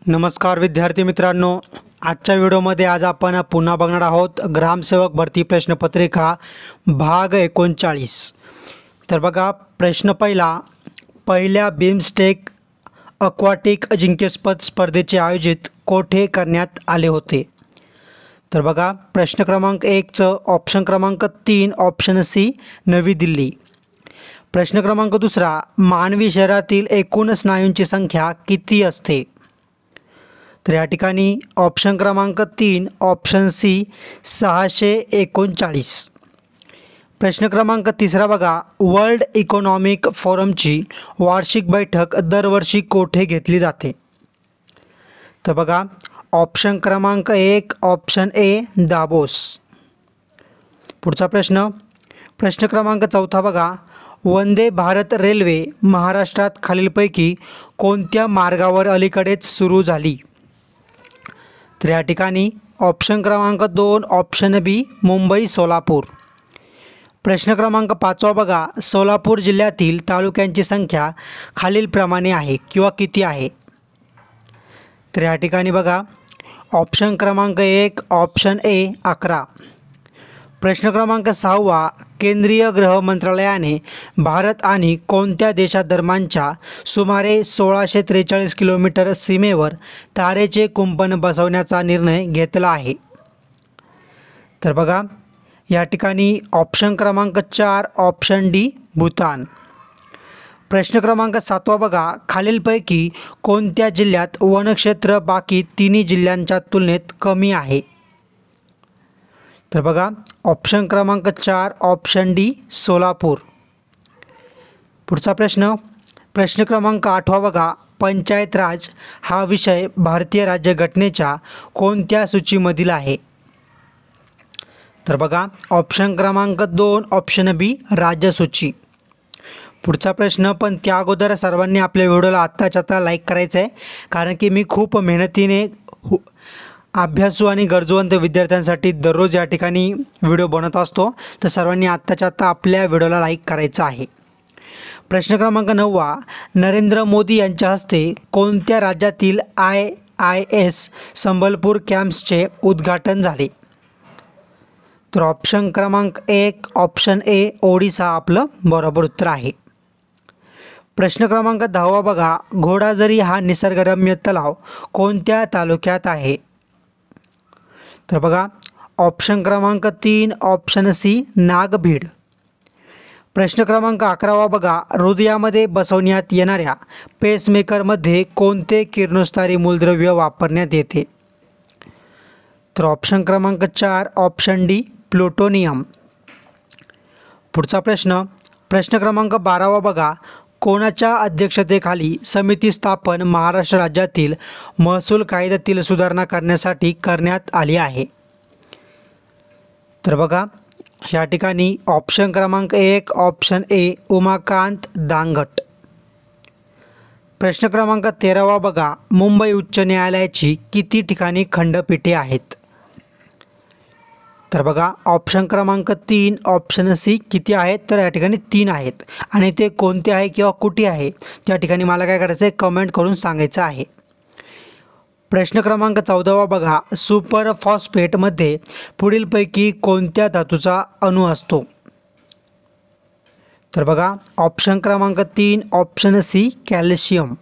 नमस्कार विद्यार्थी मित्रांनो, आजच्या व्हिडिओमध्ये आज आपण पुन्हा बघणार आहोत ग्रामसेवक भरती प्रश्नपत्रिका भाग 39। तर बघा, प्रश्न पहिल्या बिमस्टेक अक्वाटिक अजिंक्यपद स्पर्धेचे आयोजित कोठे करण्यात आले होते? तर बघा, प्रश्न क्रमांक 1चं ऑप्शन क्रमांक 3 ऑप्शन सी नवी दिल्ली। प्रश्न क्रमांक 2, मानवी शरीरातील एकूण स्नायूंची संख्या किती असते? तर या ठिकाणी ऑप्शन क्रमांक 3 ऑप्शन सी 639। प्रश्न क्रमांक 3 बघा, वर्ल्ड इकॉनॉमिक फोरमची वार्षिक बैठक दरवर्षी कोठे घेतली जाते? तर बघा, ऑप्शन क्रमांक 1 ऑप्शन ए दाबोस। पुढचा प्रश्न क्रमांक 4 बघा, वंदे भारत रेल्वे महाराष्ट्रात खालीलपैकी कोणत्या मार्गावर अलीकडेच सुरू झाली? तर या ठिकाणी ऑप्शन क्रमांक 2 ऑप्शन बी मुंबई सोलापूर। प्रश्न क्रमांक 5 बघा, सोलापूर जिल्ह्यातील तालुक्यांची संख्या खालीलप्रमाणे आहे किंवा किती आहे? तर या ठिकाणी बघा, ऑप्शन क्रमांक 1 ऑप्शन ए 11। प्रश्न क्रमांक 6, केंद्रीय गृह मंत्रालयाने भारत आणि कोणत्या देशादरम्यानच्या सुमारे 1643 किलोमीटर सीमेवर तारेचे कुंपण बसवण्याचा निर्णय घेतला आहे? तर बघा, या ठिकाणी ऑप्शन क्रमांक 4 ऑप्शन डी भूतान। प्रश्न क्रमांक 7 बघा, खालीलपैकी कोणत्या जिल्ह्यात वनक्षेत्र बाकी तिन्ही जिल्ह्यांच्या तुलनेत कमी आहे? तर बघा, ऑप्शन क्रमांक 4 ऑप्शन डी सोलापूर। पुढचा प्रश्न क्रमांक 8 बघा, पंचायत राज हा विषय भारतीय राज्यघटनेच्या कोणत्या सूचीमधील आहे? तर बघा, ऑप्शन क्रमांक 2 ऑप्शन बी राज्यसूची। पुढचा प्रश्न, पण त्या अगोदर सर्वांनी आपल्या व्हिडिओला आत्ताच्या आत्ता लाईक करायचं आहे, कारण की मी खूप मेहनतीने अभ्यासू आणि गरजवंत विद्यार्थ्यांसाठी दररोज या ठिकाणी व्हिडिओ बनवत असतो, तर सर्वांनी आत्ताच्या आत्ता आपल्या व्हिडिओला लाईक करायचं आहे। प्रश्न क्रमांक 9, नरेंद्र मोदी यांच्या हस्ते कोणत्या राज्यातील IIS संबलपूर कॅम्प्सचे उद्घाटन झाले? तर ऑप्शन क्रमांक 1 ऑप्शन ए ओडिसा आपलं बरोबर उत्तर आहे। प्रश्न क्रमांक 10 बघा, घोडाझरी हा निसर्गरम्य तलाव कोणत्या तालुक्यात आहे? तर बघा, ऑप्शन क्रमांक 3 ऑप्शन सी नागभीड। प्रश्न क्रमांक 11 बघा, हृदयामध्ये बसवण्यात येणाऱ्या पेसमेकरमध्ये कोणते किरणोत्सारी मूलद्रव्य वापरण्यात येते? तर ऑप्शन क्रमांक 4 ऑप्शन डी प्लुटोनियम। पुढचा प्रश्न क्रमांक 12 बघा, कोणाच्या अध्यक्षतेखाली समिती स्थापन महाराष्ट्र राज्यातील महसूल कायद्यातील सुधारणा करण्यासाठी करण्यात आली आहे? तर बघा, या ठिकाणी ऑप्शन क्रमांक 1 ऑप्शन ए उमाकांत दांगट। प्रश्न क्रमांक 13 बघा, मुंबई उच्च न्यायालयाची किती ठिकाणी खंडपीठे आहेत? तर बघा, ऑप्शन क्रमांक 3 ऑप्शन सी किती आहेत? तर या ठिकाणी 3 आहेत, आणि ते कोणते आहे किंवा कुठे आहे त्या ठिकाणी मला काय करायचं आहे, कमेंट करून सांगायचं आहे। प्रश्न क्रमांक 14 बघा, सुपर फॉस्फेटमध्ये पुढीलपैकी कोणत्या धातूचा अणू असतो? तर बघा, ऑप्शन क्रमांक 3 ऑप्शन सी कॅल्शियम।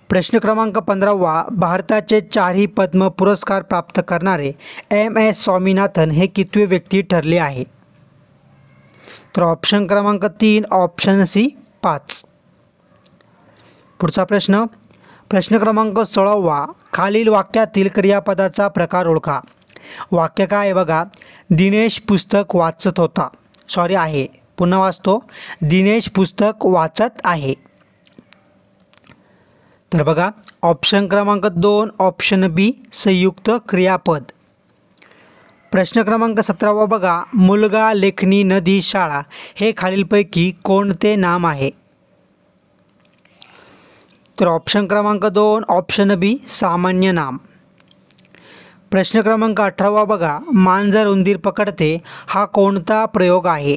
प्रश्न क्रमांक 15, भारताचे 4ही पद्म पुरस्कार प्राप्त करणारे MS स्वामीनाथन हे कितवे व्यक्ती ठरले आहे? तर ऑप्शन क्रमांक 3 ऑप्शन सी 5। पुढचा प्रश्न क्रमांक 16, खालील वाक्यातील क्रियापदाचा प्रकार ओळखा। वाक्य काय आहे बघा, दिनेश पुस्तक वाचत होता, आहे, पुन्हा वाचतो, दिनेश पुस्तक वाचत आहे। तर बघा, ऑप्शन क्रमांक 2 ऑप्शन बी संयुक्त क्रियापद। प्रश्न क्रमांक 17 बघा, मुलगा लेखनी नदी शाळा हे खालीलपैकी कोणते नाम आहे? तर ऑप्शन क्रमांक 2 ऑप्शन बी सामान्य नाम। प्रश्न क्रमांक 18 बघा, मांजर उंदीर पकडते हा कोणता प्रयोग आहे?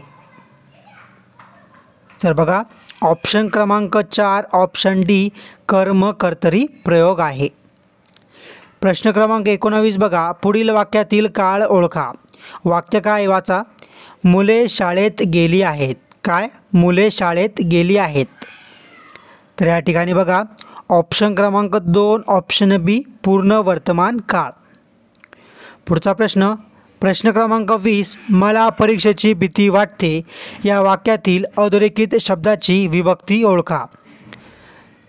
तर बघा, ऑप्शन क्रमांक 4 ऑप्शन डी कर्मकर्तरी प्रयोग आहे. प्रश्न क्रमांक 19 बघा, पुढील वाक्यातील काळ ओळखा. वाक्य काय वाचा. मुले शाळेत गेली आहेत. काय? मुले शाळेत गेली आहेत. तर या ठिकाणी बघा ऑप्शन क्रमांक 2 ऑप्शन बी पूर्ण वर्तमान काळ. पुढचा प्रश्न, प्रश्न क्रमांक 20, मला परीक्षेची भीती वाटते या वाक्यातील अधोरेखित शब्दाची विभक्ती ओळखा.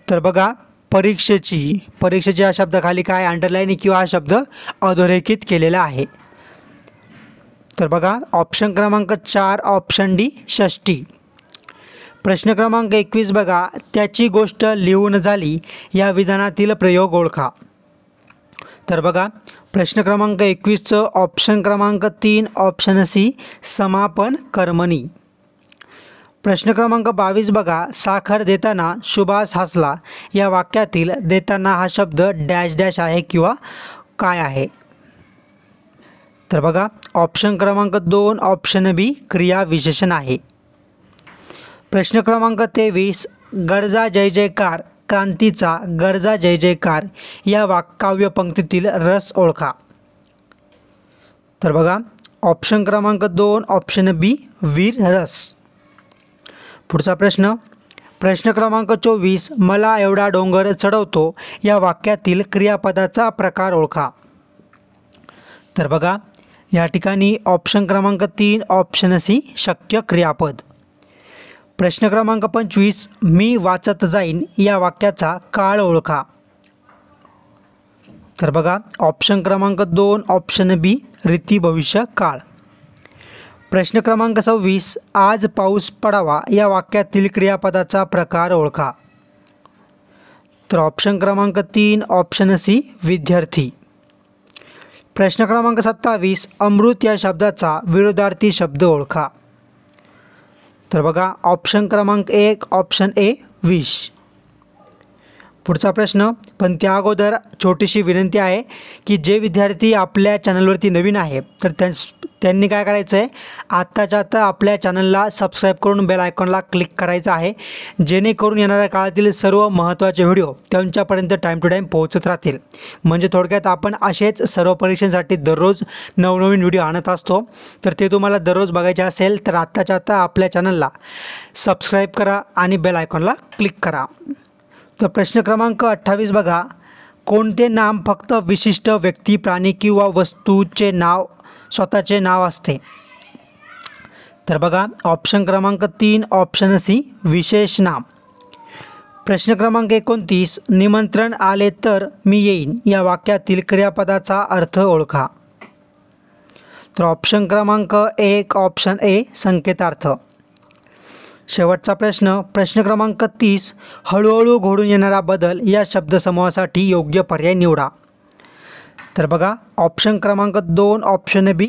तर बघा परीक्षेची हा शब्दाखाली काय अंडरलाईन किंवा हा शब्द अधोरेखित केलेला आहे. तर बघा ऑप्शन क्रमांक 4 ऑप्शन डी षष्टी. प्रश्न क्रमांक 21 बघा, त्याची गोष्ट लिहून झाली या विधानातील प्रयोग ओळखा. तर बघा प्रश्न क्रमांक 21चं ऑप्शन क्रमांक 3 ऑप्शन सी समापन कर्मणी. प्रश्न क्रमांक 22 बघा, साखर देताना सुभाष हसला या वाक्यातील देताना हा शब्द डॅश डॅश आहे किंवा काय आहे. तर बघा ऑप्शन क्रमांक 2 ऑप्शन बी क्रिया विशेषण आहे. प्रश्न क्रमांक 23, गरजा जय जयकार क्रांतीचा गरजा जय जयकार या काव्यपंक्तीतील रस ओळखा. तर बघा ऑप्शन क्रमांक 2 ऑप्शन बी वीर रस. पुढचा प्रश्न, प्रश्न क्रमांक 24, मला एवढा डोंगर चढवतो या वाक्यातील क्रियापदाचा प्रकार ओळखा. तर बघा या ठिकाणी ऑप्शन क्रमांक 3 ऑप्शन सी शक्य क्रियापद. प्रश्न क्रमांक 25, मी वाचत जाईन या वाक्याचा काळ ओळखा. तर बघा ऑप्शन क्रमांक 2 ऑप्शन बी रीती भविष्य काळ. प्रश्न क्रमांक 26, आज पाऊस पडावा या वाक्यातील क्रियापदाचा प्रकार ओळखा. तर ऑप्शन क्रमांक 3 ऑप्शन सी विद्यार्थी. प्रश्न क्रमांक 27, अमृत या शब्दाचा विरोधार्थी शब्द ओळखा. तर बघा ऑप्शन क्रमांक 1 ऑप्शन ए विष. पुढचा प्रश्न, पण त्या अगोदर छोटीशी विनंती आहे की जे विद्यार्थी आपल्या चॅनलवरती नवीन आहे तर त्यांनी काय करायचं आहे, आत्ताच्या आत्ता आपल्या चॅनलला सबस्क्राईब करून बेल आयकॉनला क्लिक करायचं आहे, जेणेकरून येणाऱ्या काळातील सर्व महत्त्वाचे व्हिडिओ त्यांच्यापर्यंत टाईम टू टाईम पोहोचत राहतील. म्हणजे थोडक्यात आपण असेच सर्व परीक्षांसाठी दररोज नवनवीन व्हिडिओ आणत असतो. तर ते तुम्हाला दररोज बघायचे असेल तर आत्ताच्या आत्ता आपल्या चॅनलला सबस्क्राईब करा आणि बेल आयकॉनला क्लिक करा. तर प्रश्न क्रमांक 28 बघा, कोणते नाम फक्त विशिष्ट व्यक्ती प्राणी किंवा वस्तूचे नाव स्वतःचे नाव असते. तर बघा ऑप्शन क्रमांक 3 ऑप्शन सी विशेष नाम. प्रश्न क्रमांक 29, निमंत्रण आले तर मी येईन या वाक्यातील क्रियापदाचा अर्थ ओळखा. तर ऑप्शन क्रमांक 1 ऑप्शन ए संकेतार्थ. शेवटचा प्रश्न, प्रश्न क्रमांक 30, हळूहळू घडून येणारा बदल या शब्दसमूहासाठी योग्य पर्याय निवडा. तर बघा ऑप्शन क्रमांक 2 ऑप्शन बी